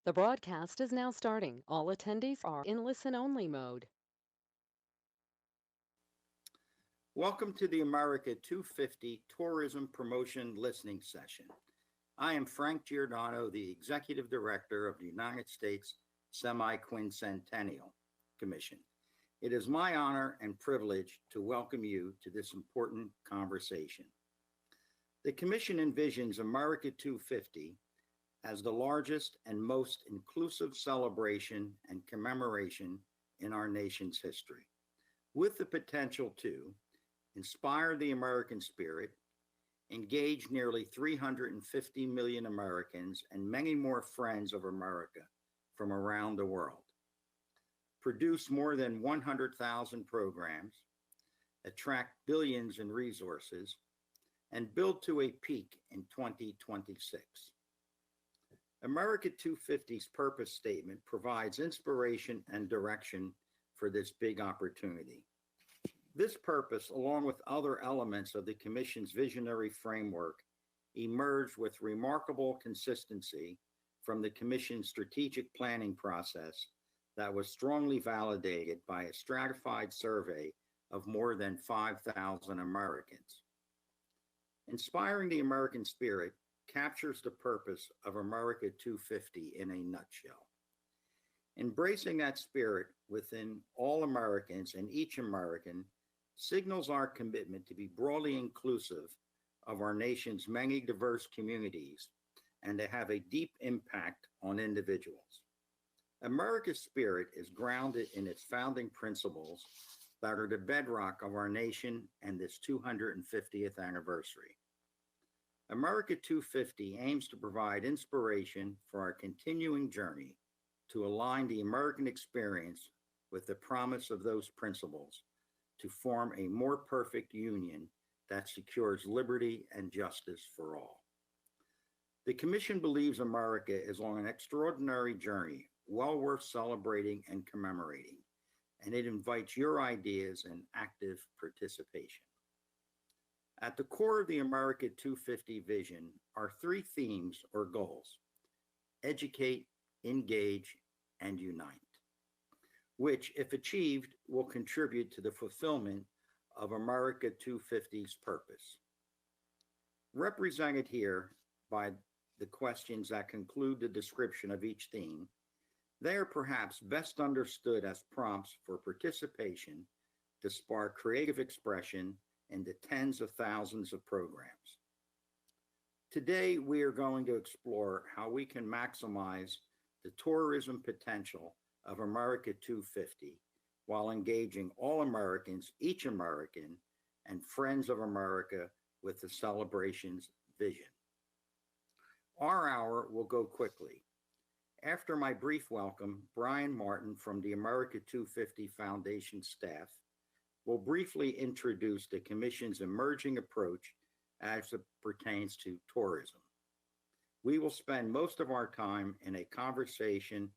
The broadcast is now starting. All attendees are in listen-only mode. Welcome to the America 250 Tourism Promotion Listening Session. I am Frank Giordano, the Executive Director of the United States Semiquincentennial Commission. It is my honor and privilege to welcome you to this important conversation. The Commission envisions America 250 as the largest and most inclusive celebration and commemoration in our nation's history, with the potential to inspire the American spirit, engage nearly 350 million Americans and many more friends of America from around the world, produce more than 100,000 programs, attract billions in resources, and build to a peak in 2026. America 250's purpose statement provides inspiration and direction for this big opportunity. This purpose, along with other elements of the Commission's visionary framework, emerged with remarkable consistency from the Commission's strategic planning process that was strongly validated by a stratified survey of more than 5,000 Americans. Inspiring the American spirit captures the purpose of America 250 in a nutshell. Embracing that spirit within all Americans and each American signals our commitment to be broadly inclusive of our nation's many diverse communities and to have a deep impact on individuals. America's spirit is grounded in its founding principles that are the bedrock of our nation and this 250th anniversary. America 250 aims to provide inspiration for our continuing journey to align the American experience with the promise of those principles to form a more perfect union that secures liberty and justice for all. The Commission believes America is on an extraordinary journey, well worth celebrating and commemorating, and it invites your ideas and active participation. At the core of the America 250 vision are three themes or goals: educate, engage, and unite, which, if achieved, will contribute to the fulfillment of America 250's purpose. Represented here by the questions that conclude the description of each theme, they are perhaps best understood as prompts for participation to spark creative expression in the tens of thousands of programs. Today, we are going to explore how we can maximize the tourism potential of America 250 while engaging all Americans, each American, and friends of America with the celebration's vision. Our hour will go quickly. After my brief welcome, Brian Martin from the America 250 Foundation staff will briefly introduce the Commission's emerging approach as it pertains to tourism. We will spend most of our time in a conversation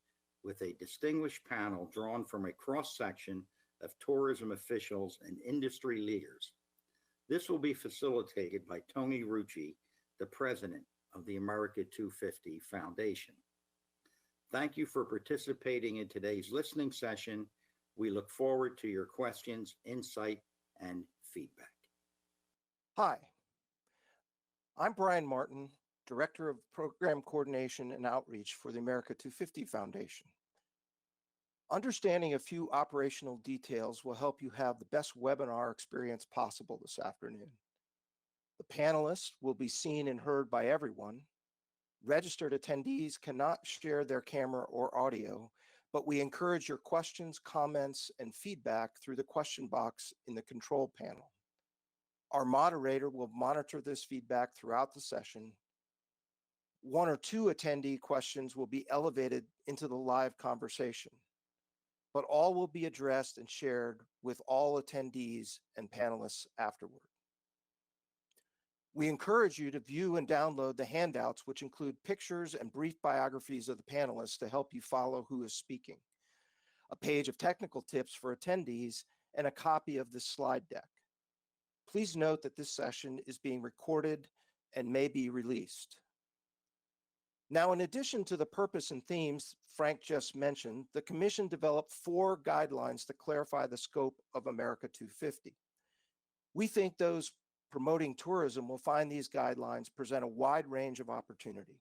with a distinguished panel drawn from a cross-section of tourism officials and industry leaders. This will be facilitated by Tony Rucci, the president of the America 250 Foundation. Thank you for participating in today's listening session. We look forward to your questions, insight, and feedback. Hi, I'm Brian Martin, Director of Program Coordination and Outreach for the America 250 Foundation. Understanding a few operational details will help you have the best webinar experience possible this afternoon. The panelists will be seen and heard by everyone. Registered attendees cannot share their camera or audio, but we encourage your questions, comments, and feedback through the question box in the control panel. Our moderator will monitor this feedback throughout the session. One or two attendee questions will be elevated into the live conversation, but all will be addressed and shared with all attendees and panelists afterward. We encourage you to view and download the handouts, which include pictures and brief biographies of the panelists to help you follow who is speaking, a page of technical tips for attendees, and a copy of this slide deck. Please note that this session is being recorded and may be released. Now, in addition to the purpose and themes Frank just mentioned, the Commission developed 4 guidelines to clarify the scope of America 250. We think those promoting tourism will find these guidelines present a wide range of opportunity.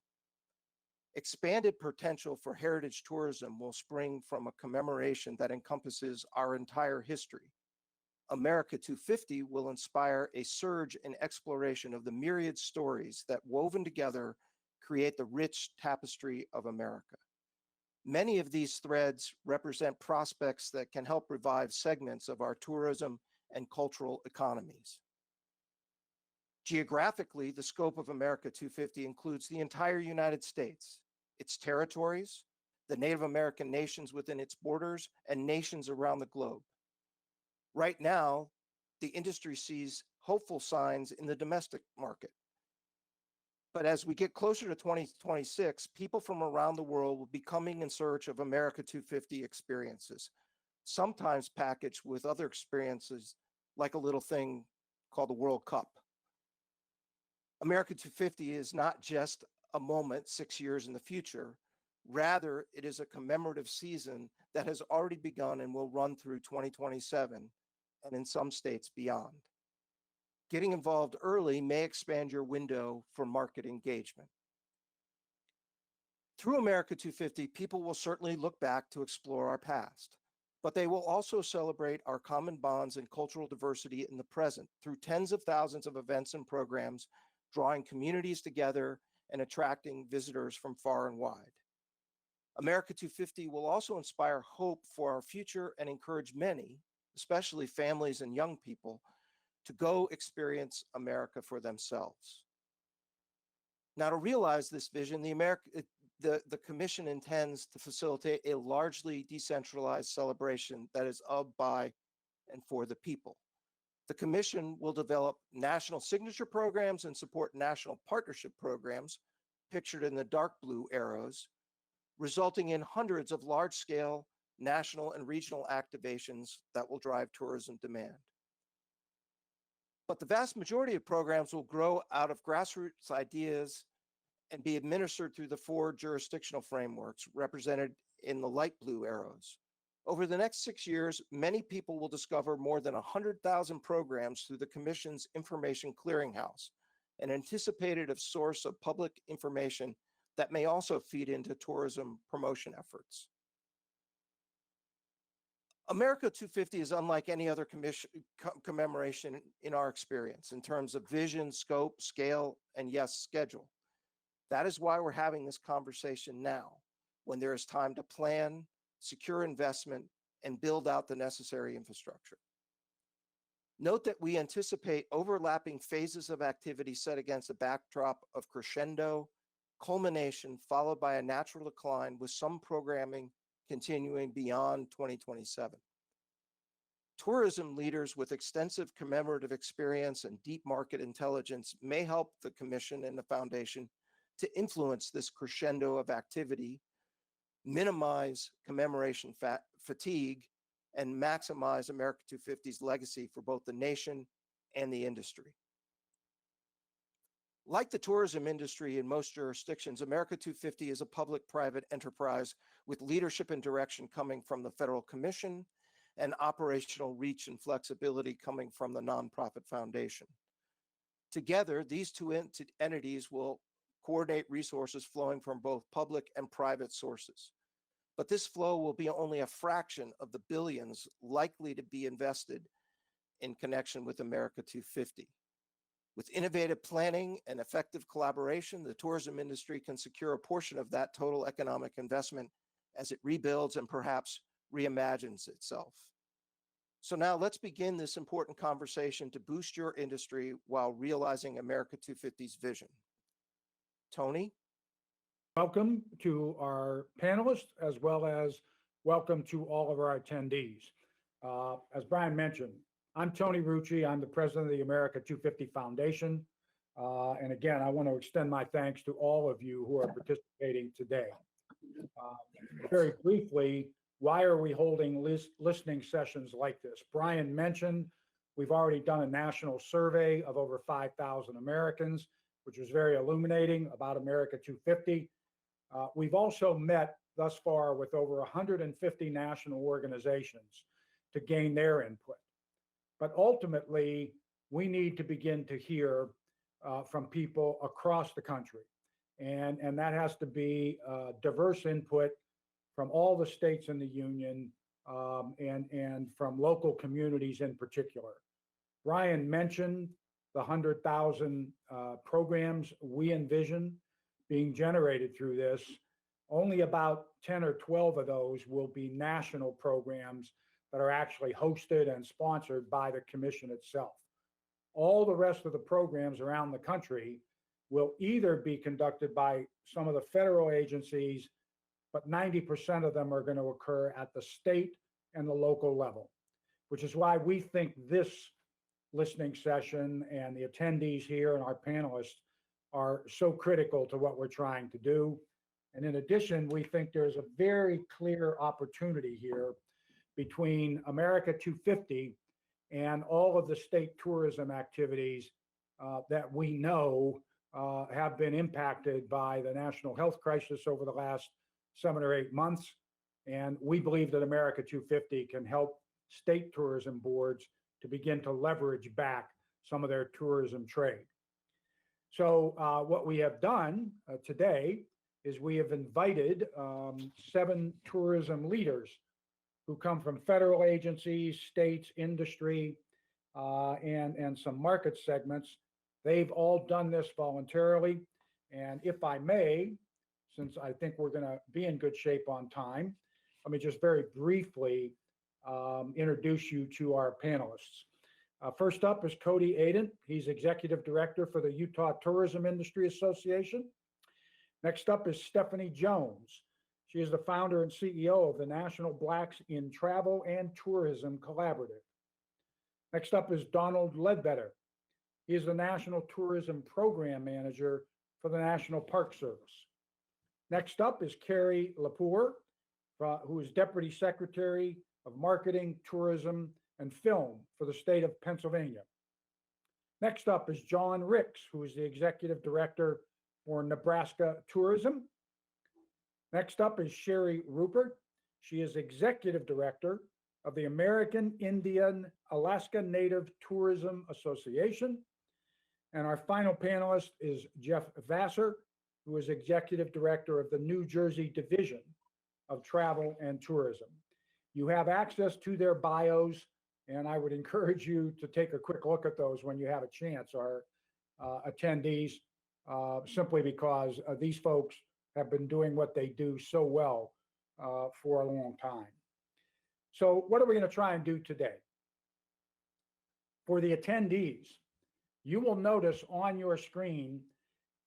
Expanded potential for heritage tourism will spring from a commemoration that encompasses our entire history. America 250 will inspire a surge in exploration of the myriad stories that, woven together, create the rich tapestry of America. Many of these threads represent prospects that can help revive segments of our tourism and cultural economies. Geographically, the scope of America 250 includes the entire United States, its territories, the Native American nations within its borders, and nations around the globe. Right now, the industry sees hopeful signs in the domestic market. But as we get closer to 2026, people from around the world will be coming in search of America 250 experiences, sometimes packaged with other experiences like a little thing called the World Cup. America 250 is not just a moment 6 years in the future. Rather, it is a commemorative season that has already begun and will run through 2027 and in some states beyond. Getting involved early may expand your window for market engagement. Through America 250, people will certainly look back to explore our past, but they will also celebrate our common bonds and cultural diversity in the present through tens of thousands of events and programs, drawing communities together and attracting visitors from far and wide. America 250 will also inspire hope for our future and encourage many, especially families and young people, to go experience America for themselves. Now, to realize this vision, the Commission intends to facilitate a largely decentralized celebration that is of, by, and for the people. The Commission will develop national signature programs and support national partnership programs, pictured in the dark blue arrows, resulting in hundreds of large-scale national and regional activations that will drive tourism demand. But the vast majority of programs will grow out of grassroots ideas and be administered through the 4 jurisdictional frameworks represented in the light blue arrows. Over the next 6 years, many people will discover more than 100,000 programs through the Commission's Information Clearinghouse, an anticipated source of public information that may also feed into tourism promotion efforts. America 250 is unlike any other commemoration in our experience in terms of vision, scope, scale, and yes, schedule. That is why we're having this conversation now, when there is time to plan, secure investment, and build out the necessary infrastructure. Note that we anticipate overlapping phases of activity set against a backdrop of crescendo, culmination, followed by a natural decline, with some programming continuing beyond 2027. Tourism leaders with extensive commemorative experience and deep market intelligence may help the Commission and the Foundation to influence this crescendo of activity, minimize commemoration fatigue, and maximize America 250's legacy for both the nation and the industry. Like the tourism industry in most jurisdictions, America 250 is a public-private enterprise with leadership and direction coming from the Federal Commission and operational reach and flexibility coming from the nonprofit foundation. Together, these 2 entities will coordinate resources flowing from both public and private sources. But this flow will be only a fraction of the billions likely to be invested in connection with America 250. With innovative planning and effective collaboration, the tourism industry can secure a portion of that total economic investment as it rebuilds and perhaps reimagines itself. So now let's begin this important conversation to boost your industry while realizing America 250's vision. Tony? Welcome to our panelists, as well as welcome to all of our attendees. As Brian mentioned, I'm Tony Rucci. I'm the president of the America 250 Foundation. And again, I want to extend my thanks to all of you who are participating today. Very briefly, why are we holding listening sessions like this? Brian mentioned we've already done a national survey of over 5,000 Americans, which was very illuminating about America 250. We've also met thus far with over 150 national organizations to gain their input. But ultimately, we need to begin to hear from people across the country. And that has to be diverse input from all the states in the union and from local communities in particular. Brian mentioned the 100,000 programs we envision being generated through this. Only about 10 or 12 of those will be national programs that are actually hosted and sponsored by the commission itself. All the rest of the programs around the country will either be conducted by some of the federal agencies, but 90% of them are going to occur at the state and the local level, which is why we think this listening session and the attendees here and our panelists are so critical to what we're trying to do. And in addition, we think there's a very clear opportunity here between America 250 and all of the state tourism activities that we know have been impacted by the national health crisis over the last 7 or 8 months. And we believe that America 250 can help state tourism boards to begin to leverage back some of their tourism trade. So what we have done today is we have invited 7 tourism leaders who come from federal agencies, states, industry, and some market segments. They've all done this voluntarily. And if I may, since I think we're going to be in good shape on time, let me just very briefly introduce you to our panelists. First up is Cody Aiden. He's Executive Director for the Utah Tourism Industry Association. Next up is Stephanie Jones. She is the founder and CEO of the National Blacks in Travel and Tourism Collaborative. Next up is Donald Ledbetter. He is the National Tourism Program Manager for the National Park Service. Next up is Carrie Lepore, who is Deputy Secretary of Marketing, Tourism, and Film for the state of Pennsylvania. Next up is John Ricks, who is the Executive Director for Nebraska Tourism. Next up is Sherry Rupert. She is Executive Director of the American Indian Alaska Native Tourism Association. And our final panelist is Jeff Vassar, who is Executive Director of the New Jersey Division of Travel and Tourism. You have access to their bios, and I would encourage you to take a quick look at those when you have a chance, our attendees, simply because these folks have been doing what they do so well for a long time. So what are we going to try and do today? For the attendees, you will notice on your screen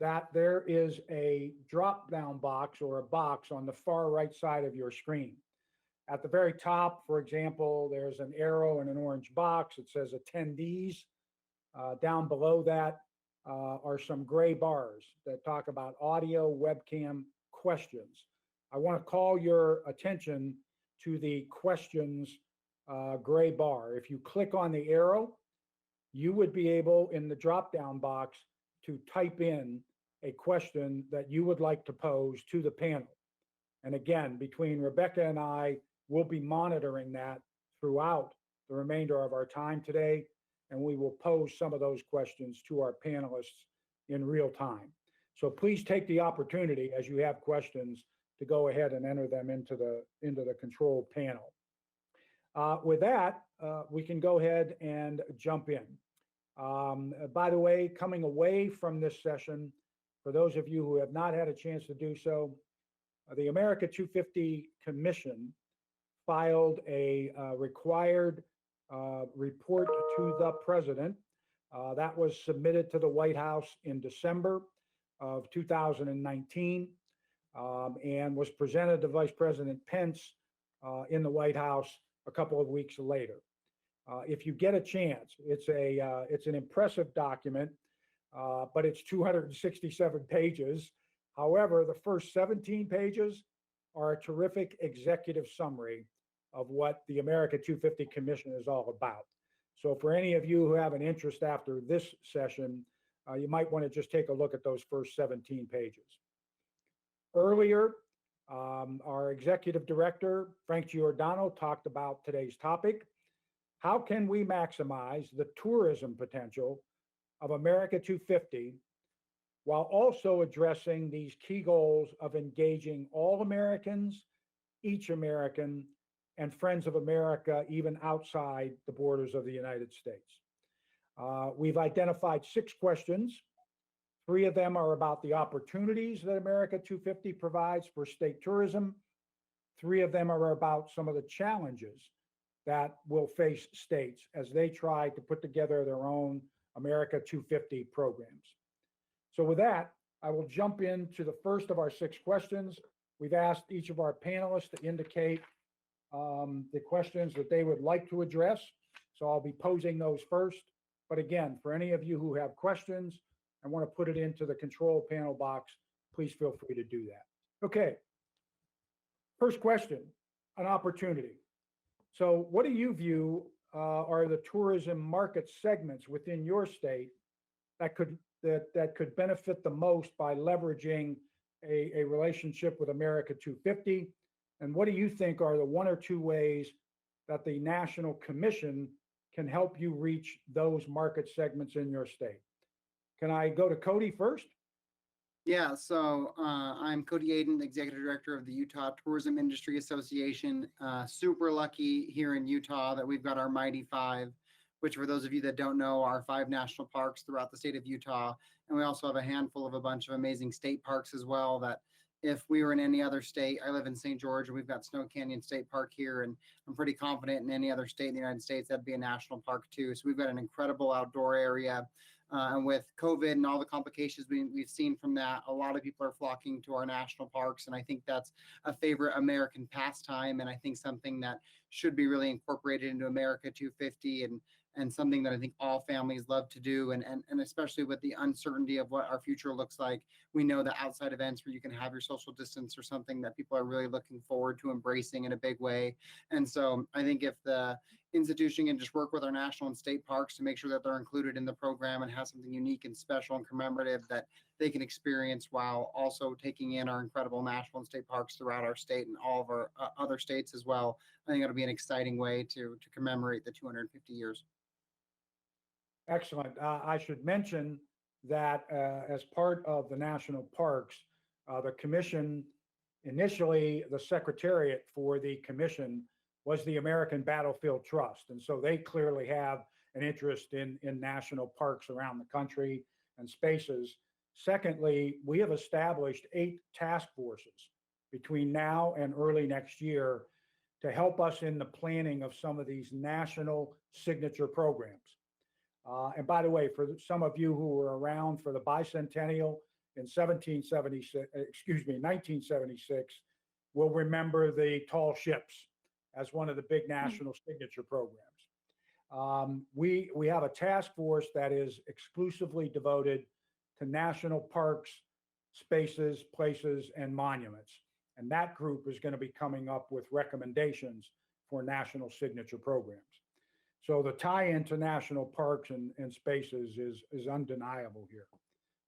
that there is a drop-down box or a box on the far right side of your screen. At the very top, for example, there's an arrow and an orange box. It says attendees. Down below that are some gray bars that talk about audio, webcam, questions. I want to call your attention to the questions gray bar. If you click on the arrow, you would be able in the drop-down box to type in a question that you would like to pose to the panel. And again, between Rebecca and I, we'll be monitoring that throughout the remainder of our time today, and we will pose some of those questions to our panelists in real time. So please take the opportunity as you have questions to go ahead and enter them into the control panel. With that, we can go ahead and jump in. By the way, coming away from this session, for those of you who have not had a chance to do so, the America 250 Commission filed a required report to the president. That was submitted to the White House in December of 2019 and was presented to Vice President Pence in the White House a couple of weeks later. If you get a chance, it's an impressive document, but it's 267 pages. However, the first 17 pages are a terrific executive summary of what the America 250 Commission is all about. So for any of you who have an interest after this session, you might want to just take a look at those first 17 pages. Earlier, our executive director, Frank Giordano, talked about today's topic. How can we maximize the tourism potential of America 250 while also addressing these key goals of engaging all Americans, each American, and friends of America, even outside the borders of the United States? We've identified 6 questions. 3 of them are about the opportunities that America 250 provides for state tourism. 3 of them are about some of the challenges that will face states as they try to put together their own America 250 programs. So with that, I will jump into the first of our 6 questions. We've asked each of our panelists to indicate the questions that they would like to address. So I'll be posing those first. But again, for any of you who have questions and want to put it into the control panel box, please feel free to do that. Okay. First question, an opportunity. So what do you view are the tourism market segments within your state that could benefit the most by leveraging a relationship with America 250? And what do you think are the 1 or 2 ways that the National Commission can help you reach those market segments in your state? Can I go to Cody first? Yeah, so I'm Cody Aden, Executive Director of the Utah Tourism Industry Association. Super lucky here in Utah that we've got our Mighty 5, which for those of you that don't know, are 5 national parks throughout the state of Utah. And we also have a handful of a bunch of amazing state parks as well that if we were in any other state, I live in St. George, and we've got Snow Canyon State Park here, and I'm pretty confident in any other state in the United States, that'd be a national park too. So we've got an incredible outdoor area. And with COVID and all the complications we've seen from that, a lot of people are flocking to our national parks. And I think that's a favorite American pastime. And I think something that should be really incorporated into America 250 and something that I think all families love to do. And especially with the uncertainty of what our future looks like, we know that outside events where you can have your social distance or something that people are really looking forward to embracing in a big way. And so I think if the institution can just work with our national and state parks to make sure that they're included in the program and have something unique and special and commemorative that they can experience while also taking in our incredible national and state parks throughout our state and all of our other states as well, I think it'll be an exciting way to commemorate the 250 years. Excellent. I should mention that as part of the national parks, the commission, initially the secretariat for the commission was the American Battlefield Trust. And so they clearly have an interest in national parks around the country and spaces. Secondly, we have established 8 task forces between now and early next year to help us in the planning of some of these national signature programs. And by the way, for some of you who were around for the bicentennial in 1976, will remember the tall ships as one of the big national signature programs. We have a task force that is exclusively devoted to national parks, spaces, places, and monuments. And that group is going to be coming up with recommendations for national signature programs. So the tie-in to national parks and spaces is undeniable here.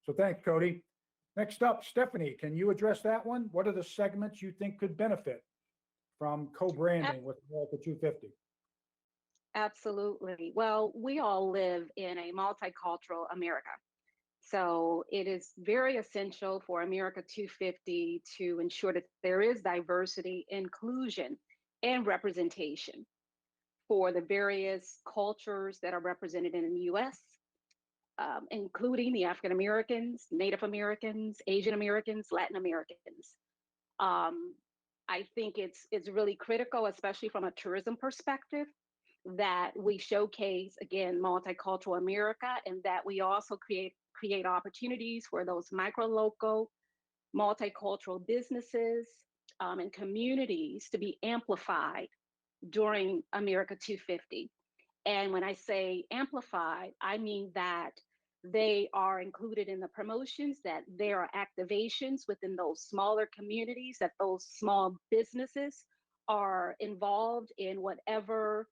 So thanks, Cody. Next up, Stephanie, can you address that one? What are the segments you think could benefit from co-branding with America 250? Absolutely. Well, we all live in a multicultural America. So it is very essential for America 250 to ensure that there is diversity, inclusion, and representation for the various cultures that are represented in the US, including the African Americans, Native Americans, Asian Americans, Latin Americans. I think it's really critical, especially from a tourism perspective, that we showcase, again, multicultural America, and that we also create opportunities for those micro-local, multicultural businesses and communities to be amplified during America 250. And when I say amplified, I mean that they are included in the promotions, that there are activations within those smaller communities, that those small businesses are involved in whatever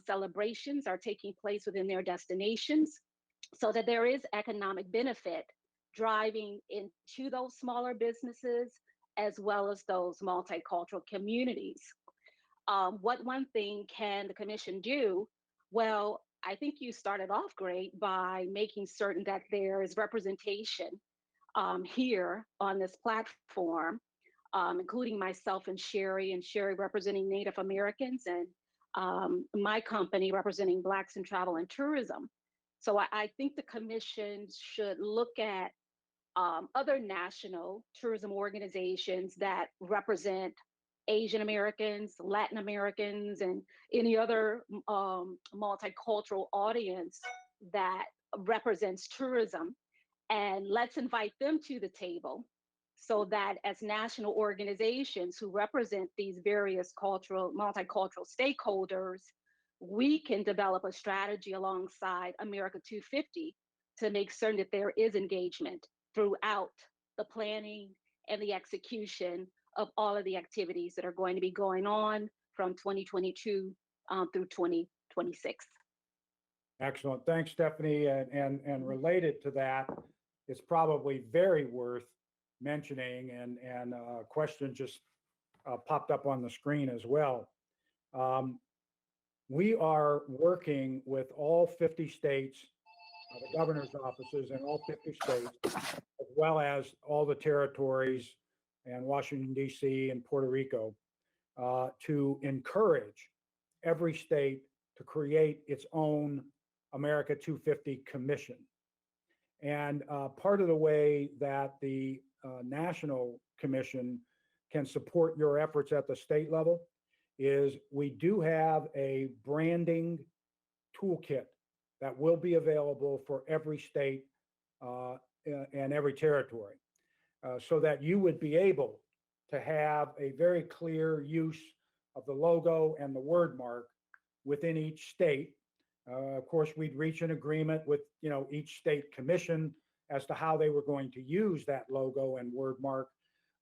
celebrations are taking place within their destinations, so that there is economic benefit driving into those smaller businesses as well as those multicultural communities. What one thing can the commission do? Well, I think you started off great by making certain that there is representation here on this platform, including myself and Sherry representing Native Americans, and my company representing Blacks in Travel and Tourism. So I think the commission should look at other national tourism organizations that represent Asian Americans, Latin Americans, and any other multicultural audience that represents tourism. And let's invite them to the table so that as national organizations who represent these various multicultural stakeholders, we can develop a strategy alongside America 250 to make certain that there is engagement throughout the planning and the execution of all of the activities that are going to be going on from 2022 through 2026. Excellent. Thanks, Stephanie. And related to that, it's probably very worth mentioning, and a question just popped up on the screen as well. We are working with all 50 states, the governor's offices in all 50 states, as well as all the territories and Washington, D.C. and Puerto Rico, to encourage every state to create its own America 250 Commission. And part of the way that the National Commission can support your efforts at the state level is we do have a branding toolkit that will be available for every state and every territory, so that you would be able to have a very clear use of the logo and the word mark within each state. Of course, we'd reach an agreement with each state commission as to how they were going to use that logo and word mark.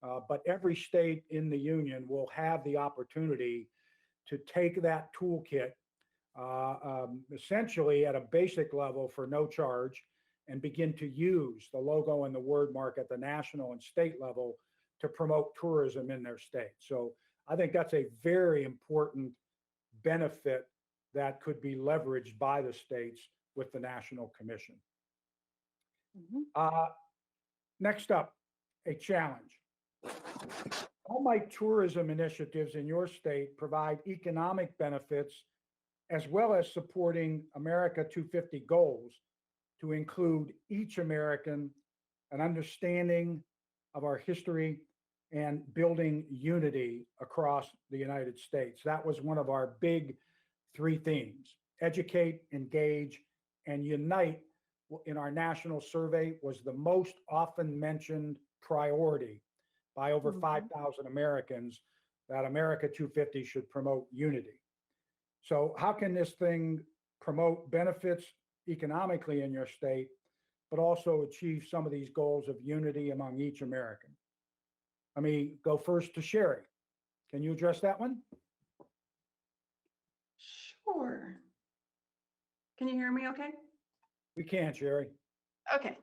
But every state in the union will have the opportunity to take that toolkit essentially at a basic level for no charge and begin to use the logo and the word mark at the national and state level to promote tourism in their state. So I think that's a very important benefit that could be leveraged by the states with the National Commission. Next up, a challenge. How might tourism initiatives in your state provide economic benefits as well as supporting America 250 goals to include each American, an understanding of our history, and building unity across the United States? That was one of our big 3 themes: educate, engage, and unite. In our national survey was the most often mentioned priority by over 5,000 Americans, that America 250 should promote unity. So how can this thing promote benefits economically in your state, but also achieve some of these goals of unity among each American? Let me go first to Sherry. Can you address that one? Sure. Can you hear me okay? We can, Sherry. Okay.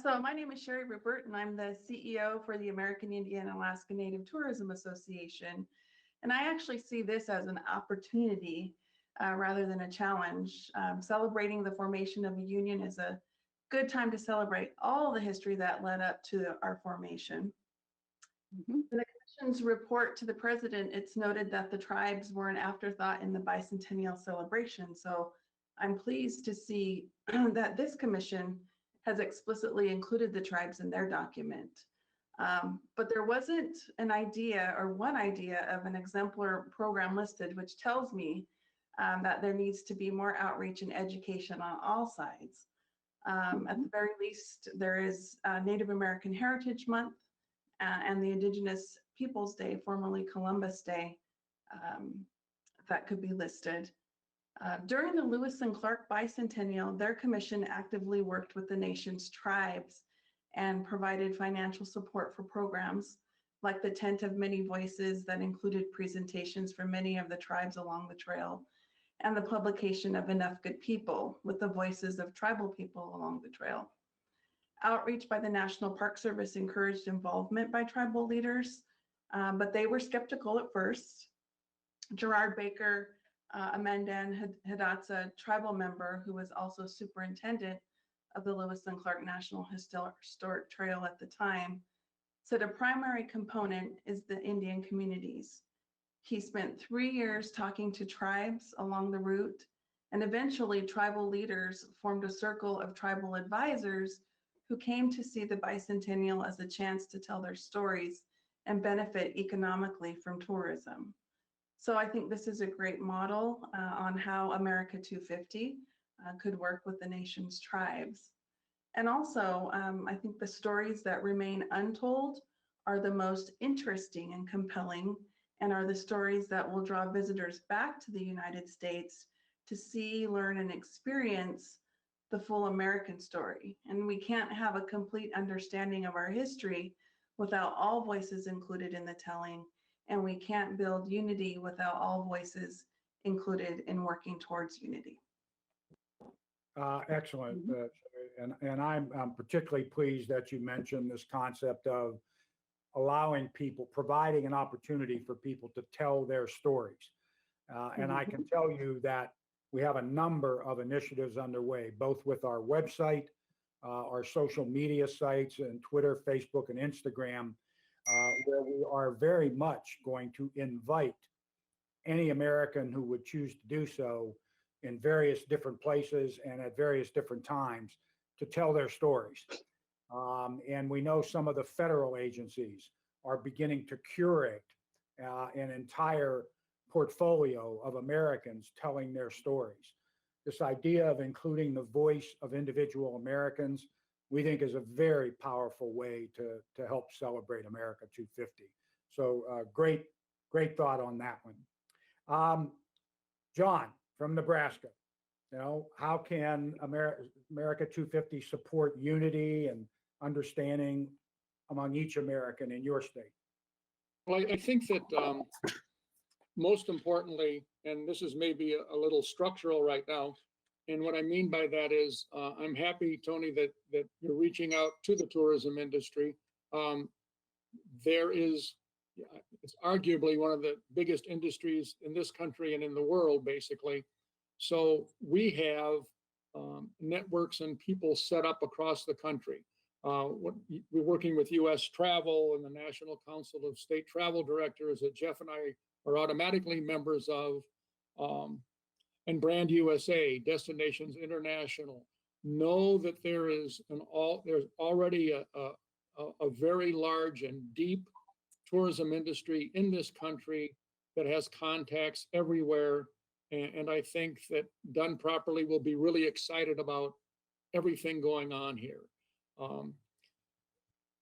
So my name is Sherry Rupert, and I'm the CEO for the American Indian and Alaska Native Tourism Association. And I actually see this as an opportunity rather than a challenge. Celebrating the formation of a union is a good time to celebrate all the history that led up to our formation. In the Commission's report to the President, it's noted that the tribes were an afterthought in the bicentennial celebration. So I'm pleased to see that this Commission has explicitly included the tribes in their document. But there wasn't an idea or one idea of an exemplar program listed, which tells me that there needs to be more outreach and education on all sides. At the very least, there is Native American Heritage Month and the Indigenous Peoples Day, formerly Columbus Day, that could be listed. During the Lewis and Clark Bicentennial, their commission actively worked with the nation's tribes and provided financial support for programs like the Tent of Many Voices that included presentations from many of the tribes along the trail, and the publication of Enough Good People with the voices of tribal people along the trail. Outreach by the National Park Service encouraged involvement by tribal leaders, but they were skeptical at first. Gerard Baker, a Mandan Hidatsa tribal member who was also superintendent of the Lewis and Clark National Historic Trail at the time, said a primary component is the Indian communities. He spent 3 years talking to tribes along the route, and eventually tribal leaders formed a circle of tribal advisors who came to see the bicentennial as a chance to tell their stories and benefit economically from tourism. So I think this is a great model on how America 250 could work with the nation's tribes. And also, I think the stories that remain untold are the most interesting and compelling, and are the stories that will draw visitors back to the United States to see, learn, and experience the full American story. And we can't have a complete understanding of our history without all voices included in the telling, and we can't build unity without all voices included in working towards unity. Excellent. And I'm particularly pleased that you mentioned this concept of allowing people, providing an opportunity for people to tell their stories. And I can tell you that we have a number of initiatives underway, both with our website, our social media sites, and Twitter, Facebook, and Instagram, where we are very much going to invite any American who would choose to do so in various different places and at various different times to tell their stories. And we know some of the federal agencies are beginning to curate an entire portfolio of Americans telling their stories. This idea of including the voice of individual Americans, we think is a very powerful way to help celebrate America 250. So great thought on that one. John from Nebraska, how can America 250 support unity and understanding among each American in your state? Well, I think that most importantly, and this is maybe a little structural right now, and what I mean by that is I'm happy, Tony, that you're reaching out to the tourism industry. It's arguably one of the biggest industries in this country and in the world, basically. So we have networks and people set up across the country. We're working with U.S. Travel and the National Council of State Travel Directors that Jeff and I are automatically members of, and Brand USA, Destinations International. Know that there's already a very large and deep tourism industry in this country that has contacts everywhere. And I think that done properly, we'll be really excited about everything going on here.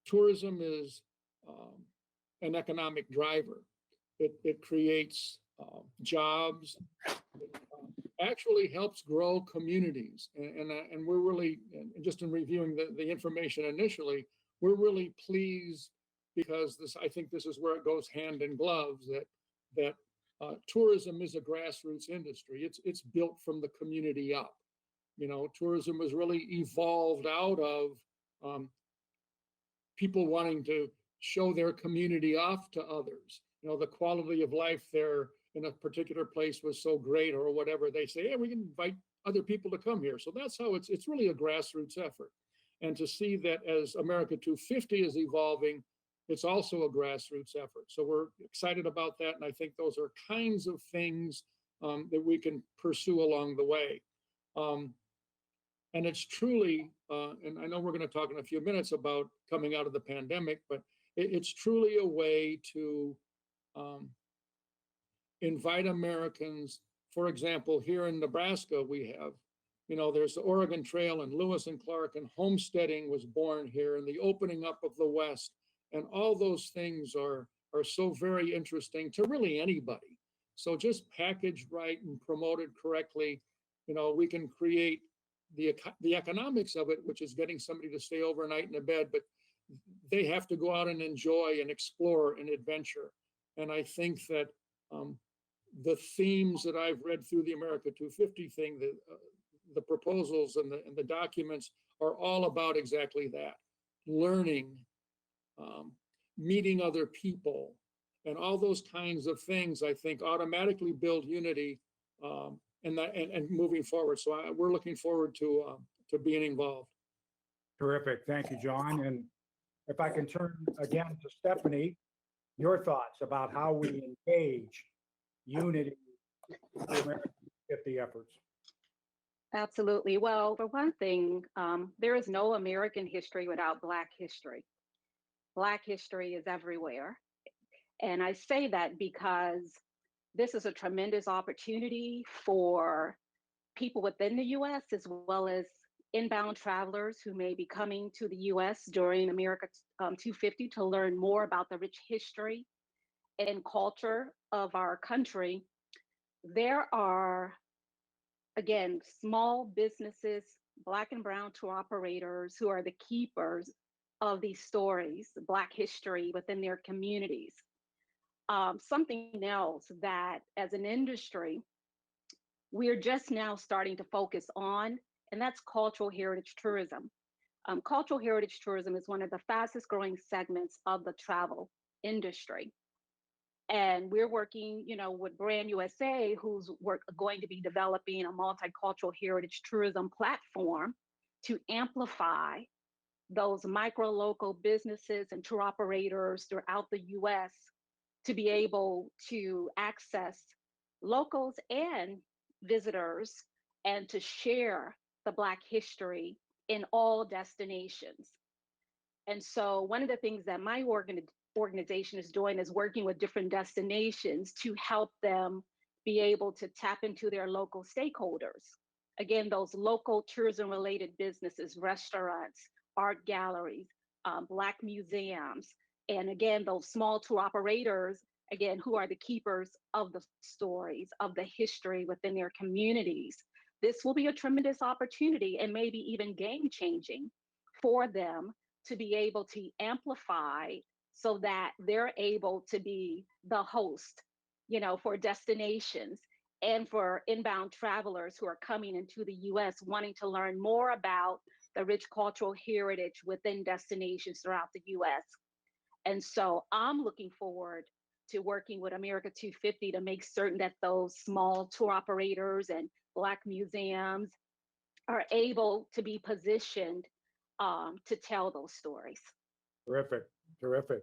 Tourism is an economic driver. It creates jobs, actually helps grow communities. And we're really, just in reviewing the information initially, we're really pleased because I think this is where it goes hand in gloves, that tourism is a grassroots industry. It's built from the community up. Tourism was really evolved out of people wanting to show their community off to others. The quality of life there in a particular place was so great or whatever. They say, hey, we can invite other people to come here. So that's how it's really a grassroots effort. And to see that as America 250 is evolving, it's also a grassroots effort. So we're excited about that. And I think those are kinds of things that we can pursue along the way. And it's truly, and I know we're going to talk in a few minutes about coming out of the pandemic, but it's truly a way to invite Americans. For example, here in Nebraska, we have, there's the Oregon Trail and Lewis and Clark, and homesteading was born here, and the opening up of the West. And all those things are so very interesting to really anybody. So just packaged right and promoted correctly, we can create the economics of it, which is getting somebody to stay overnight in a bed, but they have to go out and enjoy and explore and adventure. And I think that the themes that I've read through the America 250 thing, the proposals and the documents are all about exactly that: learning, meeting other people, and all those kinds of things, I think, automatically build unity, and moving forward. So we're looking forward to being involved. Terrific. Thank you, John. And if I can turn again to Stephanie, your thoughts about how we engage unity in the American 50 efforts. Absolutely. Well, for one thing, there is no American history without Black history. Black history is everywhere. And I say that because this is a tremendous opportunity for people within the US as well as inbound travelers who may be coming to the US during America 250 to learn more about the rich history and culture of our country. There are, again, small businesses, Black and brown tour operators who are the keepers of these stories, Black history within their communities. Something else that as an industry, we're just now starting to focus on, and that's cultural heritage tourism. Cultural heritage tourism is one of the fastest growing segments of the travel industry. And we're working, with Brand USA, who's going to be developing a multicultural heritage tourism platform to amplify those micro local businesses and tour operators throughout the US to be able to access locals and visitors and to share the Black history in all destinations. And so one of the things that my organization is doing is working with different destinations to help them be able to tap into their local stakeholders. Again, those local tourism related businesses, restaurants, art galleries, Black museums, and again, those small tour operators, again, who are the keepers of the stories, of the history within their communities. This will be a tremendous opportunity and maybe even game changing for them to be able to amplify so that they're able to be the host, for destinations and for inbound travelers who are coming into the US wanting to learn more about the rich cultural heritage within destinations throughout the US. And so I'm looking forward to working with America 250 to make certain that those small tour operators and Black museums are able to be positioned to tell those stories. Terrific, terrific.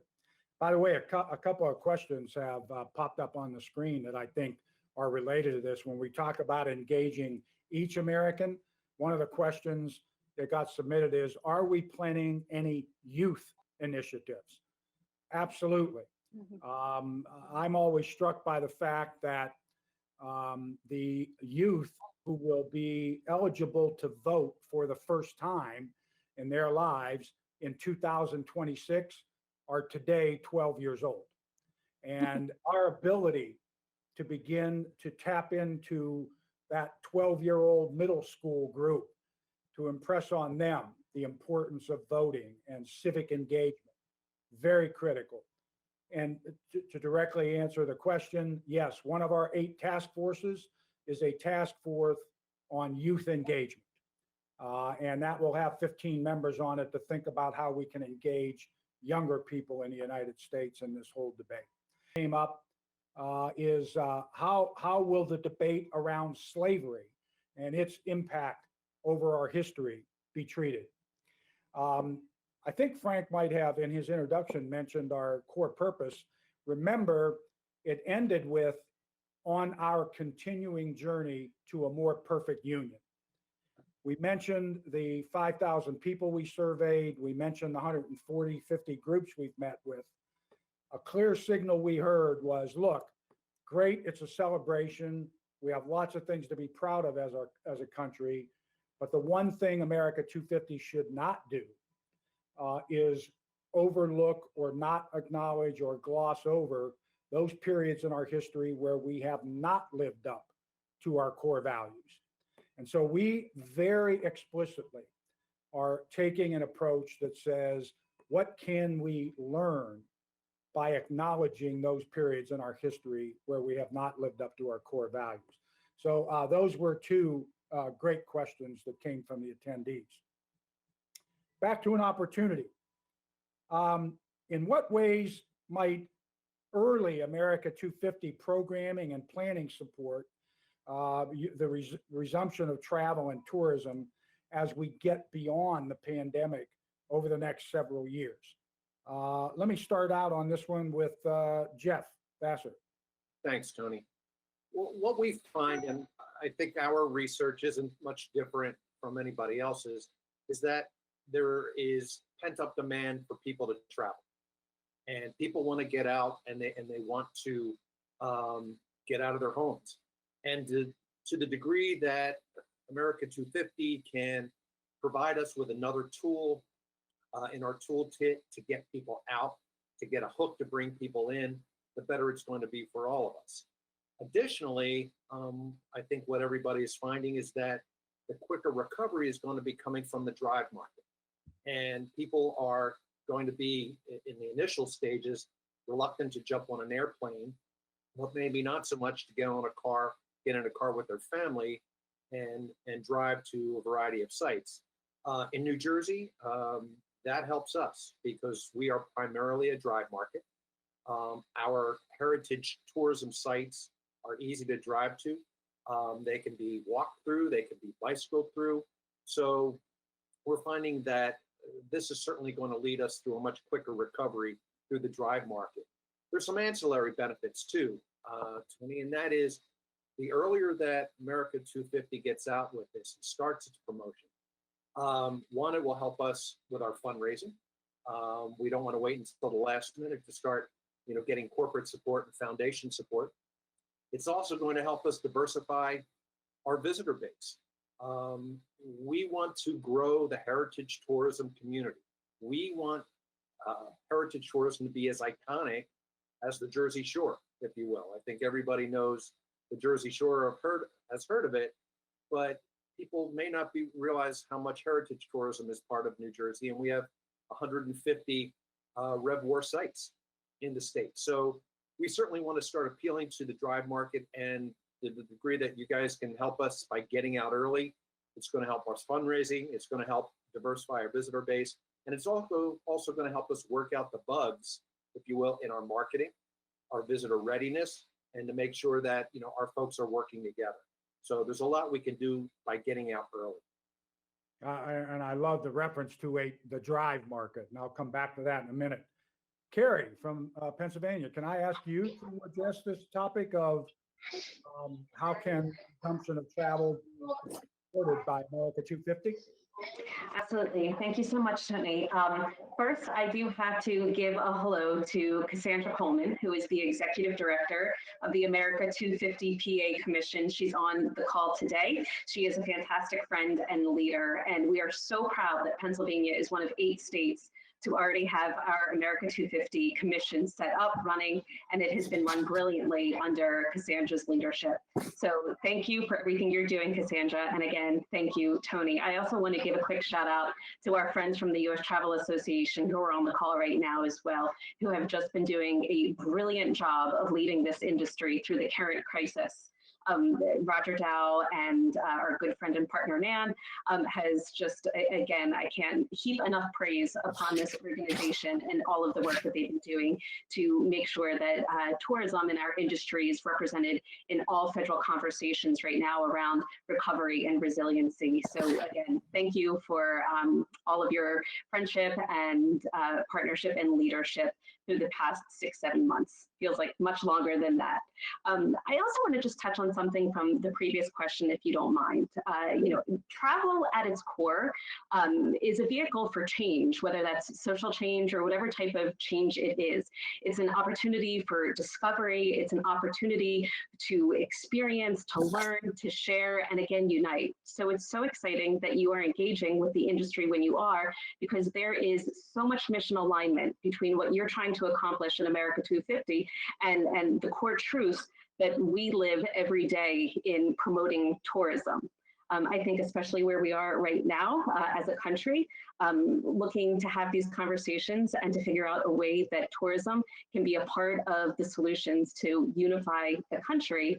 By the way, a couple of questions have popped up on the screen that I think are related to this. When we talk about engaging each American, one of the questions that got submitted is, are we planning any youth initiatives? Absolutely. Mhm. I'm always struck by the fact that the youth who will be eligible to vote for the first time in their lives in 2026 are today 12 years old. And our ability to begin to tap into that 12-year-old middle school group to impress on them the importance of voting and civic engagement, very critical. And to directly answer the question, yes, one of our 8 task forces is a task force on youth engagement. And that will have 15 members on it to think about how we can engage younger people in the United States in this whole debate. Came up is how will the debate around slavery and its impact over our history be treated? I think Frank might have in his introduction mentioned our core purpose. Remember, it ended with on our continuing journey to a more perfect union. We mentioned the 5,000 people we surveyed. We mentioned the 140, 50 groups we've met with. A clear signal we heard was, look, great, it's a celebration. We have lots of things to be proud of as a country. But the one thing America 250 should not do is overlook or not acknowledge or gloss over those periods in our history where we have not lived up to our core values. And so we very explicitly are taking an approach that says, what can we learn by acknowledging those periods in our history where we have not lived up to our core values? So those were 2 great questions that came from the attendees. back to an opportunity. In what ways might early America 250 programming and planning support the resumption of travel and tourism as we get beyond the pandemic over the next several years? Let me start out on this one with Jeff Vassar. Thanks, Tony. Well, what we find, and I think our research isn't much different from anybody else's, is that there is pent-up demand for people to travel. And people want to get out, and they want to get out of their homes. And to the degree that America 250 can provide us with another tool in our toolkit to get people out, to get a hook to bring people in, the better it's going to be for all of us. Additionally, I think what everybody is finding is that the quicker recovery is going to be coming from the drive market. And people are going to be, in the initial stages, reluctant to jump on an airplane, but maybe not so much to get in a car with their family and drive to a variety of sites. In New Jersey, that helps us because we are primarily a drive market. Our heritage tourism sites are easy to drive to. They can be walked through, they can be bicycled through. So we're finding that this is certainly going to lead us through a much quicker recovery through the drive market. There's some ancillary benefits too, Tony, and that is the earlier that America 250 gets out with this and starts its promotion, one, it will help us with our fundraising. We don't want to wait until the last minute to start, getting corporate support and foundation support. It's also going to help us diversify our visitor base. We want to grow the heritage tourism community. We want heritage tourism to be as iconic as the Jersey Shore, if you will. I think everybody knows the Jersey Shore has heard of it, but people may not realize how much heritage tourism is part of New Jersey, and we have 150 Rev War sites in the state. So we certainly want to start appealing to the drive market, and to the degree that you guys can help us by getting out early, it's going to help us fundraising, it's going to help diversify our visitor base, and it's also going to help us work out the bugs, if you will, in our marketing, our visitor readiness, and to make sure that our folks are working together. So there's a lot we can do by getting out early. And I love the reference to the drive market, and I'll come back to that in a minute. Carrie from Pennsylvania, can I ask you to address this topic of how can consumption of travel be supported by America 250? Absolutely. Thank you so much, Tony. First, I do have to give a hello to Cassandra Coleman, who is the Executive Director of the America 250 PA Commission. She's on the call today. She is a fantastic friend and leader, and we are so proud that Pennsylvania is one of 8 states to already have our America 250 Commission set up, running, and it has been run brilliantly under Cassandra's leadership. So thank you for everything you're doing, Cassandra. And again, thank you, Tony. I also want to give a quick shout out to our friends from the U.S. Travel Association who are on the call right now as well, who have just been doing a brilliant job of leading this industry through the current crisis. Roger Dow and our good friend and partner Nan has just, again, I can't heap enough praise upon this organization and all of the work that they've been doing to make sure that tourism in our industry is represented in all federal conversations right now around recovery and resiliency. So again, thank you for all of your friendship and partnership and leadership through the past 6-7 months. Feels like much longer than that. I also want to just touch on something from the previous question, if you don't mind. Travel at its core is a vehicle for change, whether that's social change or whatever type of change it is. It's an opportunity for discovery. It's an opportunity to experience, to learn, to share, and again, unite. So it's so exciting that you are engaging with the industry when you are, because there is so much mission alignment between what you're trying to accomplish in America 250 and the core truths that we live every day in promoting tourism. I think especially where we are right now as a country, looking to have these conversations and to figure out a way that tourism can be a part of the solutions to unify the country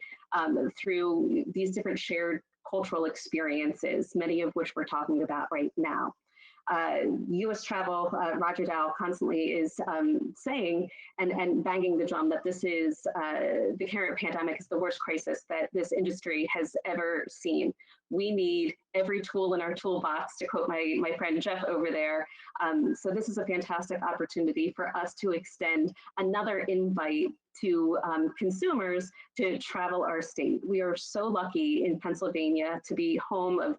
through these different shared cultural experiences, many of which we're talking about right now. U.S. travel, Roger Dow constantly is saying and banging the drum that this is the current pandemic is the worst crisis that this industry has ever seen. We need every tool in our toolbox, to quote my friend Jeff over there. So this is a fantastic opportunity for us to extend another invite to consumers to travel our state. We are so lucky in Pennsylvania to be home of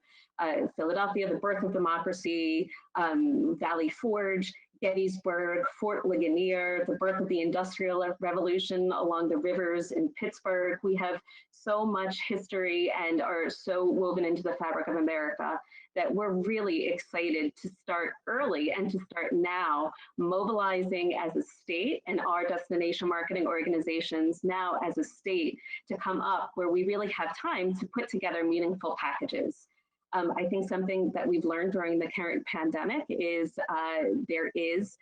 Philadelphia, the birth of democracy, Valley Forge, Gettysburg, Fort Ligonier, the birth of the Industrial Revolution along the rivers in Pittsburgh. We have so much history and are so woven into the fabric of America that we're really excited to start early and to start now mobilizing as a state and our destination marketing organizations now as a state to come up where we really have time to put together meaningful packages. I think something that we've learned during the current pandemic is there is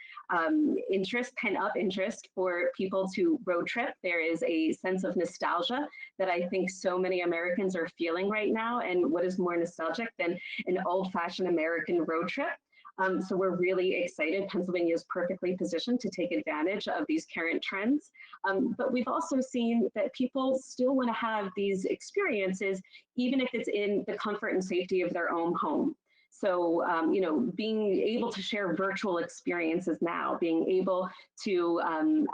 interest, pent-up interest for people to road trip. There is a sense of nostalgia that I think so many Americans are feeling right now. And what is more nostalgic than an old-fashioned American road trip? So we're really excited. Pennsylvania is perfectly positioned to take advantage of these current trends. But we've also seen that people still want to have these experiences, even if it's in the comfort and safety of their own home. So, you know, being able to share virtual experiences now, being able to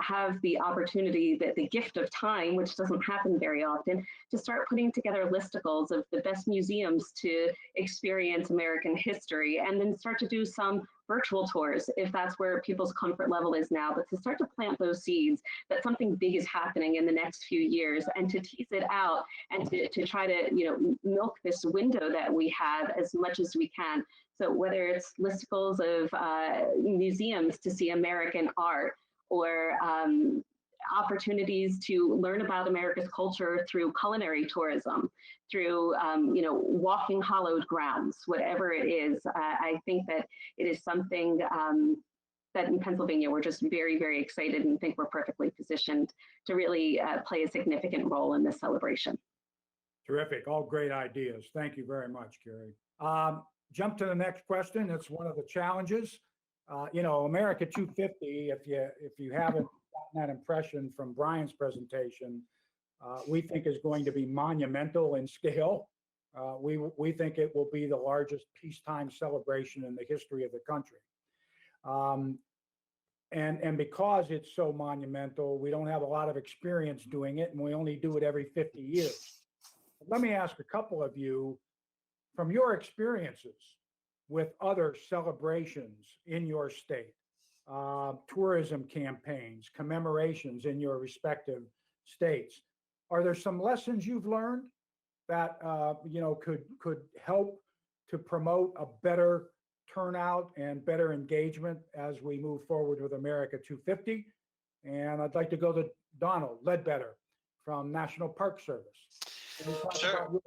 have the opportunity, the gift of time, which doesn't happen very often, to start putting together listicles of the best museums to experience American history, and then start to do some virtual tours if that's where people's comfort level is now, but to start to plant those seeds that something big is happening in the next few years, and to tease it out and to try to, you know, milk this window that we have as much as we can. So whether it's listicles of museums to see American art, or opportunities to learn about America's culture through culinary tourism, through you know, walking hallowed grounds, whatever it is, I think that it is something that in Pennsylvania we're just very, very excited and think we're perfectly positioned to really play a significant role in this celebration. Terrific. All great ideas. Thank you very much, Carrie. Jump to the next question. It's one of the challenges. You know, America 250, if you haven't gotten that impression from Brian's presentation, we think is going to be monumental in scale. We think it will be the largest peacetime celebration in the history of the country. And because it's so monumental, we don't have a lot of experience doing it, and we only do it every 50 years. Let me ask a couple of you, from your experiences with other celebrations in your state, tourism campaigns, commemorations in your respective states, are there some lessons you've learned that you know, could help to promote a better turnout and better engagement as we move forward with America 250? And I'd like to go to Donald Ledbetter from National Park Service. Sure.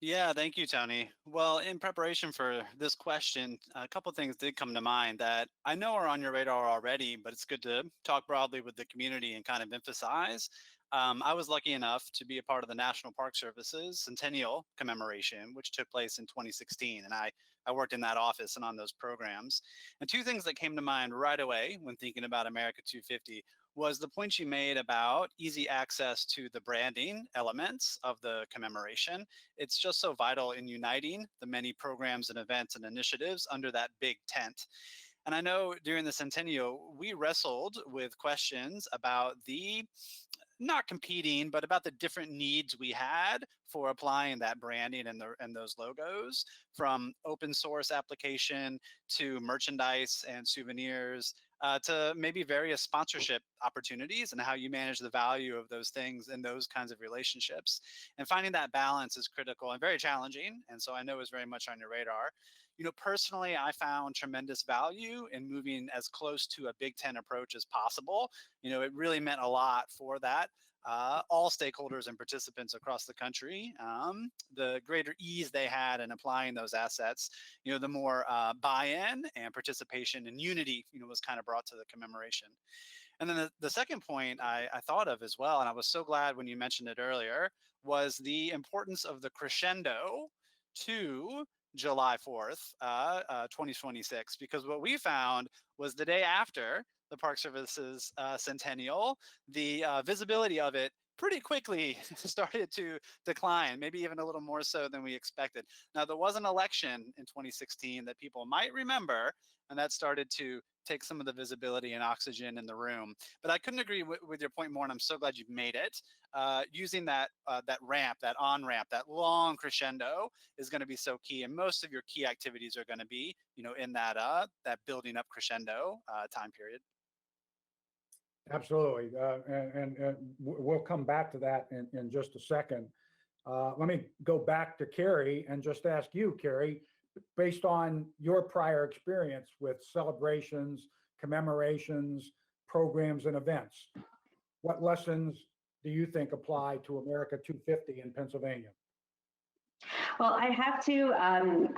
Yeah, thank you, Tony. Well, in preparation for this question, a couple of things did come to mind that I know are on your radar already, but it's good to talk broadly with the community and kind of emphasize. I was lucky enough to be a part of the National Park Service's Centennial Commemoration, which took place in 2016. And I worked in that office and on those programs. And two things that came to mind right away when thinking about America 250 was the point you made about easy access to the branding elements of the commemoration. It's just so vital in uniting the many programs and events and initiatives under that big tent. And I know during the Centennial, we wrestled with questions about the not competing, but about the different needs we had for applying that branding and those logos, from open source application to merchandise and souvenirs, to maybe various sponsorship opportunities, and how you manage the value of those things and those kinds of relationships. And finding that balance is critical and very challenging. And so I know it's very much on your radar. You know, personally, I found tremendous value in moving as close to a Big Ten approach as possible. You know, it really meant a lot for that. All stakeholders and participants across the country, the greater ease they had in applying those assets, you know, the more buy-in and participation and unity, you know, was kind of brought to the commemoration. And then the second point I thought of as well, and I was so glad when you mentioned it earlier, was the importance of the crescendo to July 4th, 2026, because what we found was the day after the Park Service's Centennial, the visibility of it pretty quickly started to decline, maybe even a little more so than we expected. Now, there was an election in 2016 that people might remember, and that started to take some of the visibility and oxygen in the room. But I couldn't agree with your point more, and I'm so glad you've made it. Using that ramp, that on ramp, that long crescendo is going to be so key, and most of your key activities are going to be, in that building up crescendo time period. Absolutely. And we'll come back to that in just a second. Let me go back to Carrie and just ask you, Carrie, based on your prior experience with celebrations, commemorations, programs, and events, what lessons do you think apply to America 250 in Pennsylvania? Well, I have to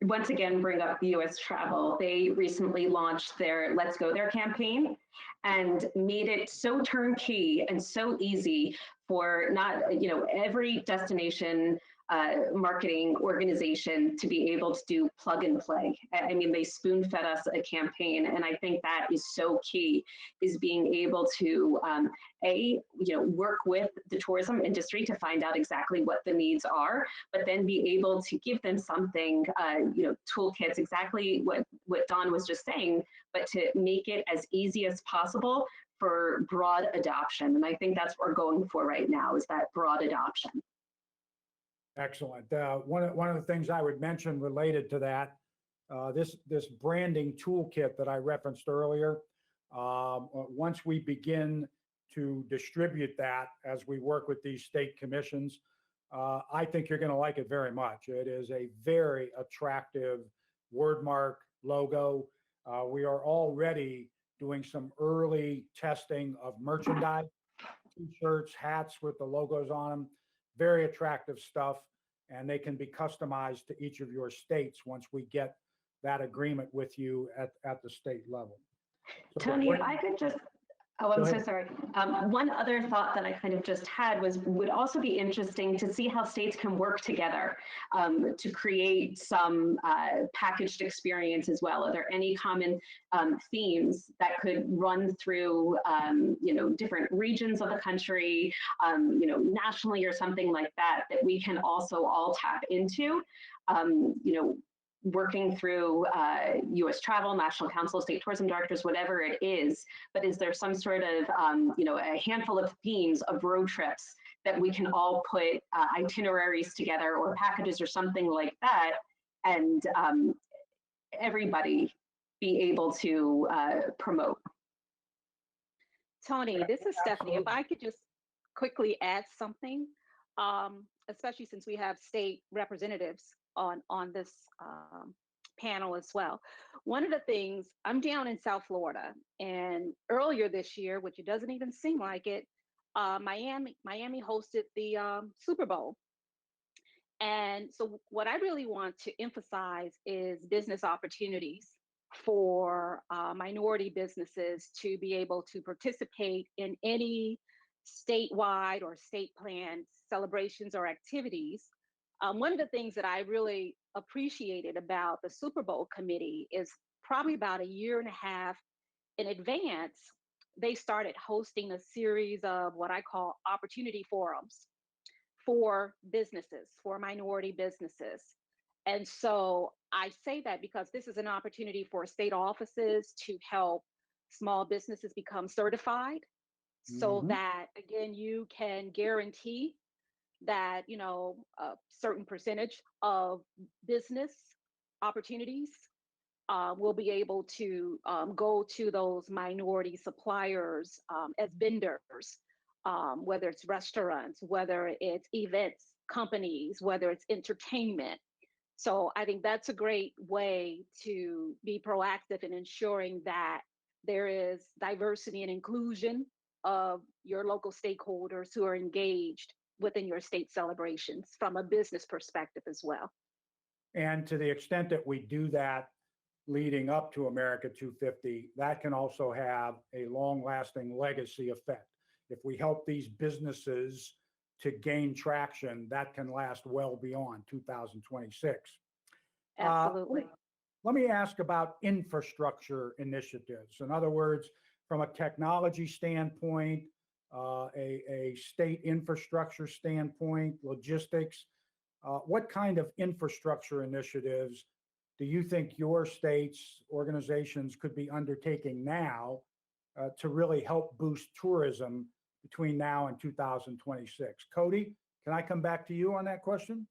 once again bring up U.S. Travel. They recently launched their Let's Go There campaign and made it so turnkey and so easy for every destination marketing organization to be able to do plug and play. I mean, they spoon fed us a campaign, and I think that is so key, is being able to work with the tourism industry to find out exactly what the needs are, but then be able to give them something, toolkits, exactly what Don was just saying, but to make it as easy as possible for broad adoption. And I think that's what we're going for right now, is that broad adoption. Excellent. One of the things I would mention related to that, this branding toolkit that I referenced earlier, once we begin to distribute that as we work with these state commissions, I think you're going to like it very much. It is a very attractive wordmark logo. We are already doing some early testing of merchandise, t-shirts, hats with the logos on them. Very attractive stuff, and they can be customized to each of your states once we get that agreement with you at the state level. So Tony, if I could just, I'm so sorry. One other thought that I kind of just had would also be interesting to see how states can work together to create some packaged experience as well. Are there any common themes that could run through, different regions of the country, nationally or something like that, that we can also all tap into, working through U.S. Travel, National Council of State Tourism Directors, whatever it is, but is there some sort of, a handful of themes of road trips that we can all put itineraries together or packages or something like that, and everybody be able to promote? Tony, this is Stephanie. If I could just quickly add something, especially since we have state representatives on this panel as well. One of the things, I'm down in South Florida, and earlier this year, which it doesn't even seem like it, Miami hosted the Super Bowl. And so what I really want to emphasize is business opportunities for minority businesses to be able to participate in any statewide or state planned celebrations or activities. One of the things that I really appreciated about the Super Bowl committee is probably about a year and a half in advance, they started hosting a series of what I call opportunity forums for businesses, for minority businesses. And so I say that because this is an opportunity for state offices to help small businesses become certified, so that, again, you can guarantee that a certain percentage of business opportunities will be able to go to those minority suppliers as vendors, whether it's restaurants, whether it's events companies, whether it's entertainment. So I think that's a great way to be proactive in ensuring that there is diversity and inclusion of your local stakeholders who are engaged within your state celebrations from a business perspective as well. And to the extent that we do that leading up to America 250, that can also have a long-lasting legacy effect. If we help these businesses to gain traction that can last well beyond 2026. Absolutely. Let me ask about infrastructure initiatives. In other words, from a technology standpoint, a state infrastructure standpoint, logistics, what kind of infrastructure initiatives do you think your states, organizations could be undertaking now to really help boost tourism between now and 2026? Cody, can I come back to you on that question?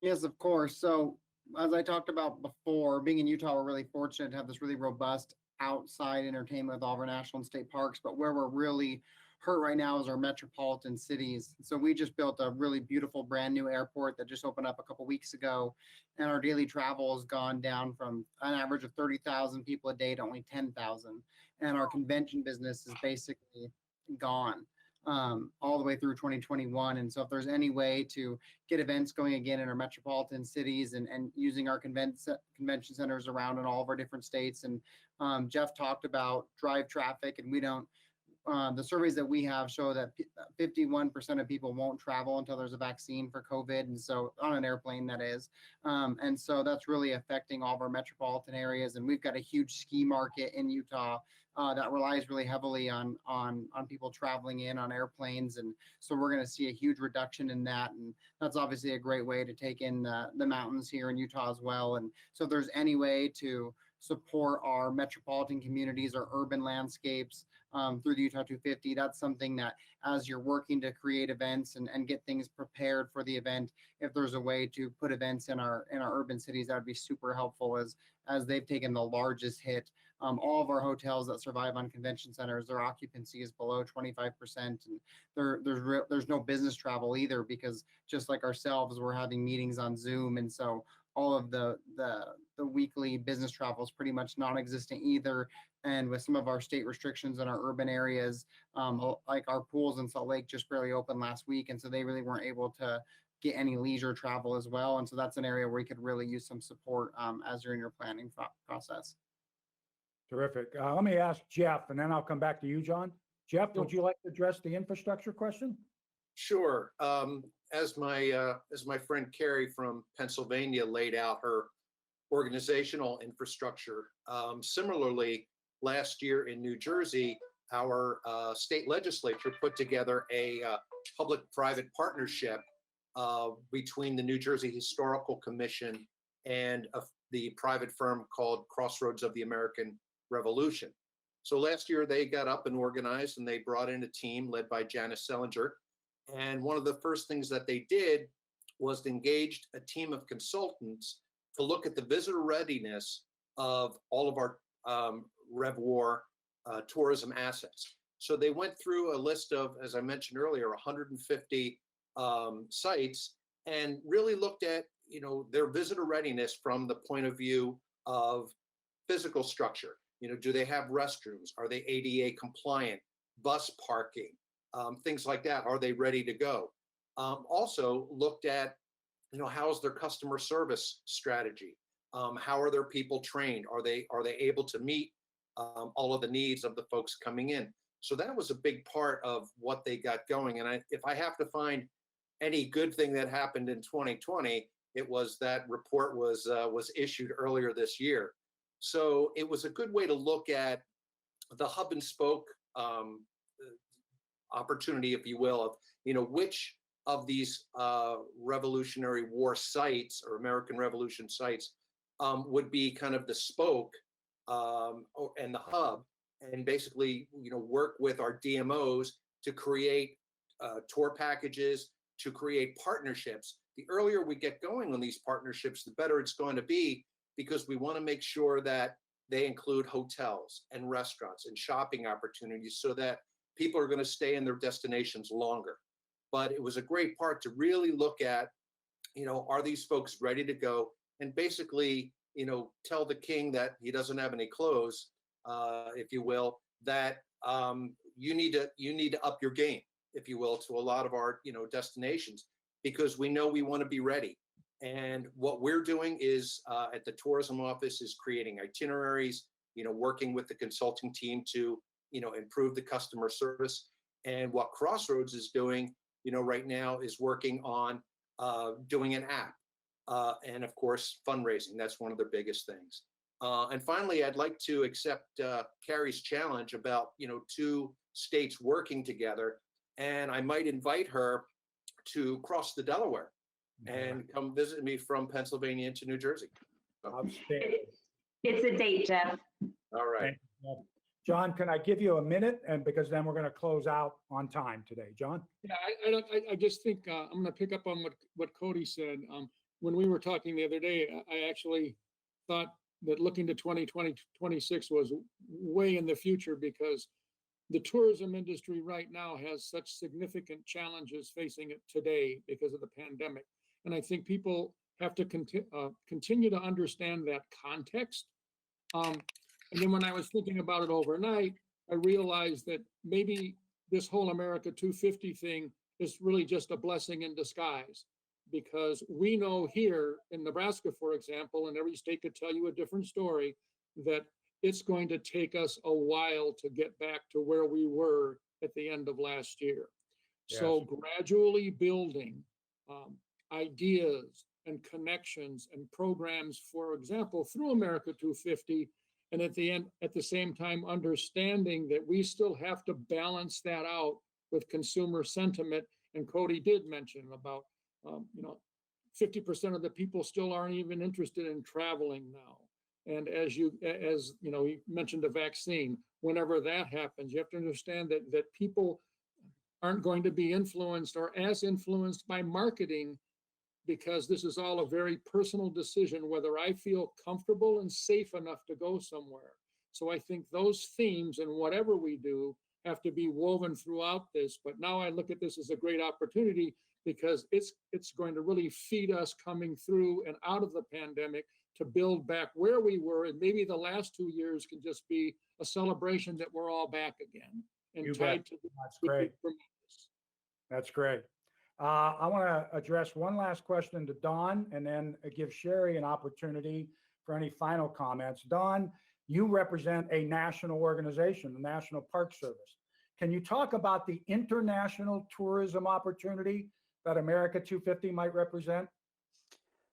Yes, of course. So as I talked about before, being in Utah, we're really fortunate to have this really robust outside entertainment with all of our national and state parks. But where we're really hurt right now is our metropolitan cities. So we just built a really beautiful brand new airport that just opened up a couple weeks ago. And our daily travel has gone down from an average of 30,000 people a day to only 10,000. And our convention business is basically gone all the way through 2021. And so if there's any way to get events going again in our metropolitan cities and using our convention centers around in all of our different states. And Jeff talked about drive traffic, and we don't, the surveys that we have show that 51% of people won't travel until there's a vaccine for COVID. And so on an airplane, that is. And so that's really affecting all of our metropolitan areas. And we've got a huge ski market in Utah that relies really heavily on people traveling in on airplanes. And so we're going to see a huge reduction in that. And that's obviously a great way to take in the mountains here in Utah as well. And so if there's any way to support our metropolitan communities or urban landscapes through the Utah 250, that's something that as you're working to create events and get things prepared for the event, if there's a way to put events in our urban cities, that would be super helpful as they've taken the largest hit. All of our hotels that survive on convention centers, their occupancy is below 25%, and there's no business travel either, because just like ourselves, we're having meetings on Zoom, and so all of the weekly business travel is pretty much non-existent either. And with some of our state restrictions in our urban areas, like our pools in Salt Lake just barely opened last week, and so they really weren't able to get any leisure travel as well. And so that's an area where you could really use some support as you're in your planning process. Terrific. Let me ask Jeff, and then I'll come back to you, John. Jeff, would you like to address the infrastructure question? Sure. As my friend Carrie from Pennsylvania laid out her organizational infrastructure, similarly, last year in New Jersey, our state legislature put together a public-private partnership between the New Jersey Historical Commission and the private firm called Crossroads of the American Revolution. So last year they got up and organized, and they brought in a team led by Janice Sellinger. And one of the first things that they did was engaged a team of consultants to look at the visitor readiness of all of our RevWar tourism assets. So they went through a list of, as I mentioned earlier, 150 sites, and really looked at, their visitor readiness from the point of view of physical structure. Do they have restrooms? Are they ADA compliant? Bus parking, things like that. Are they ready to go? Also looked at, how's their customer service strategy? How are their people trained? Are they able to meet all of the needs of the folks coming in? So that was a big part of what they got going. And if I have to find any good thing that happened in 2020, it was that report was issued earlier this year. So it was a good way to look at the hub and spoke opportunity, if you will, of which of these Revolutionary War sites or American Revolution sites would be kind of the spoke and the hub, and basically work with our DMOs to create tour packages, to create partnerships. The earlier we get going on these partnerships, the better it's going to be, because we want to make sure that they include hotels and restaurants and shopping opportunities so that people are going to stay in their destinations longer. But it was a great part to really look at, are these folks ready to go? And basically, tell the king that he doesn't have any clothes, if you will, that you need to up your game, if you will, to a lot of our destinations, because we know we want to be ready. And what we're doing is at the tourism office is creating itineraries, working with the consulting team to improve the customer service. And what Crossroads is doing, right now is working on doing an app. And of course, fundraising. That's one of their biggest things. And finally, I'd like to accept Carrie's challenge about, two states working together. And I might invite her to cross the Delaware and come visit me from Pennsylvania into New Jersey. Outstanding. It's a date, Jeff. All right. Thank you. John, can I give you a minute? And because then we're going to close out on time today. John? Yeah, I just think I'm going to pick up on what Cody said. When we were talking the other day, I actually thought that looking to 2020, 26 was way in the future, because the tourism industry right now has such significant challenges facing it today because of the pandemic. And I think people have to continue to understand that context. And then when I was thinking about it overnight, I realized that maybe this whole America 250 thing is really just a blessing in disguise, because we know here in Nebraska, for example, and every state could tell you a different story, that it's going to take us a while to get back to where we were at the end of last year. Yes. So gradually building ideas and connections and programs, for example, through America 250, and at the same time, understanding that we still have to balance that out with consumer sentiment. And Cody did mention about, 50% of the people still aren't even interested in traveling now. And as you mentioned the vaccine, whenever that happens, you have to understand that people aren't going to be influenced or as influenced by marketing, because this is all a very personal decision, whether I feel comfortable and safe enough to go somewhere. So I think those themes and whatever we do have to be woven throughout this. But now I look at this as a great opportunity, because it's going to really feed us coming through and out of the pandemic to build back where we were. And maybe the last 2 years can just be a celebration that we're all back again. And You tied bet. to the That's great. That's great. I want to address one last question to Dawn, and then give Sherry an opportunity for any final comments. Dawn, you represent a national organization, the National Park Service. Can you talk about the international tourism opportunity that America 250 might represent?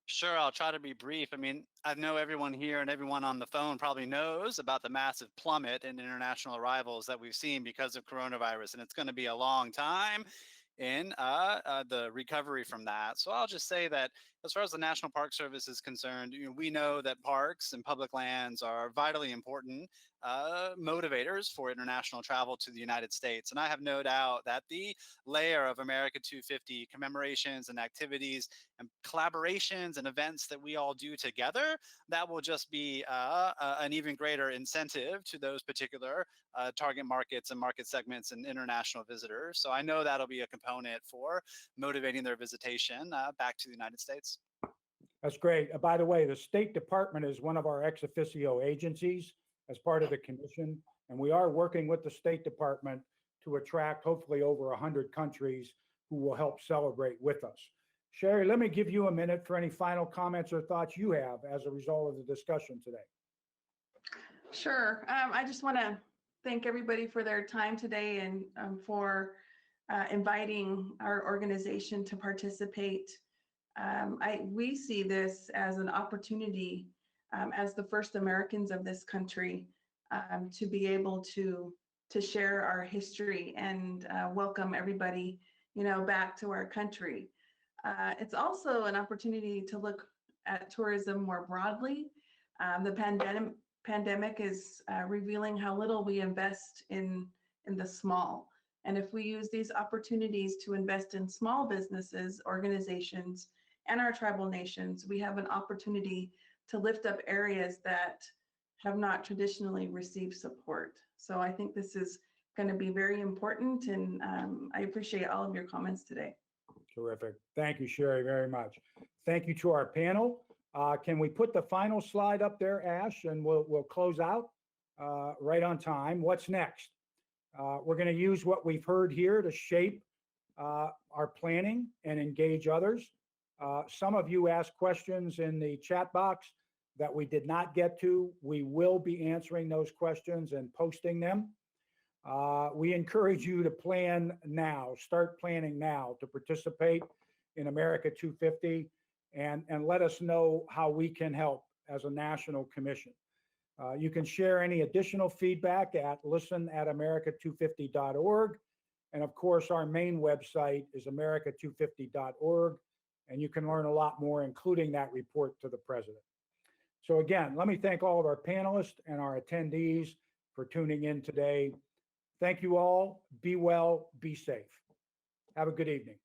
Sure, I'll try to be brief. I mean, I know everyone here and everyone on the phone probably knows about the massive plummet in international arrivals that we've seen because of coronavirus, and it's going to be a long time in the recovery from that. So I'll just say that as far as the National Park Service is concerned, we know that parks and public lands are vitally important motivators for international travel to the United States. And I have no doubt that the layer of America 250 commemorations and activities and collaborations and events that we all do together, that will just be an even greater incentive to those particular target markets and market segments and international visitors. So I know that'll be a component for motivating their visitation back to the United States. That's great. By the way, the State Department is one of our ex officio agencies as part of the commission, and we are working with the State Department to attract hopefully over 100 countries who will help celebrate with us. Sherry, let me give you a minute for any final comments or thoughts you have as a result of the discussion today. Sure. I just want to thank everybody for their time today and for inviting our organization to participate. We see this as an opportunity as the first Americans of this country to be able to share our history and welcome everybody, back to our country. It's also an opportunity to look at tourism more broadly. The pandemic is revealing how little we invest in the small. And if we use these opportunities to invest in small businesses, organizations, and our tribal nations, we have an opportunity to lift up areas that have not traditionally received support. So I think this is going to be very important, and I appreciate all of your comments today. Terrific. Thank you, Sherry, very much. Thank you to our panel. Can we put the final slide up there, Ash, and we'll close out right on time. What's next? We're going to use what we've heard here to shape our planning and engage others. Some of you asked questions in the chat box that we did not get to. We will be answering those questions and posting them. We encourage you to plan now, start planning now to participate in America 250 and let us know how we can help as a national commission. You can share any additional feedback at listen@america250.org. And of course, our main website is america250.org. And you can learn a lot more, including that report to the president. So again, let me thank all of our panelists and our attendees for tuning in today. Thank you all. Be well, be safe. Have a good evening.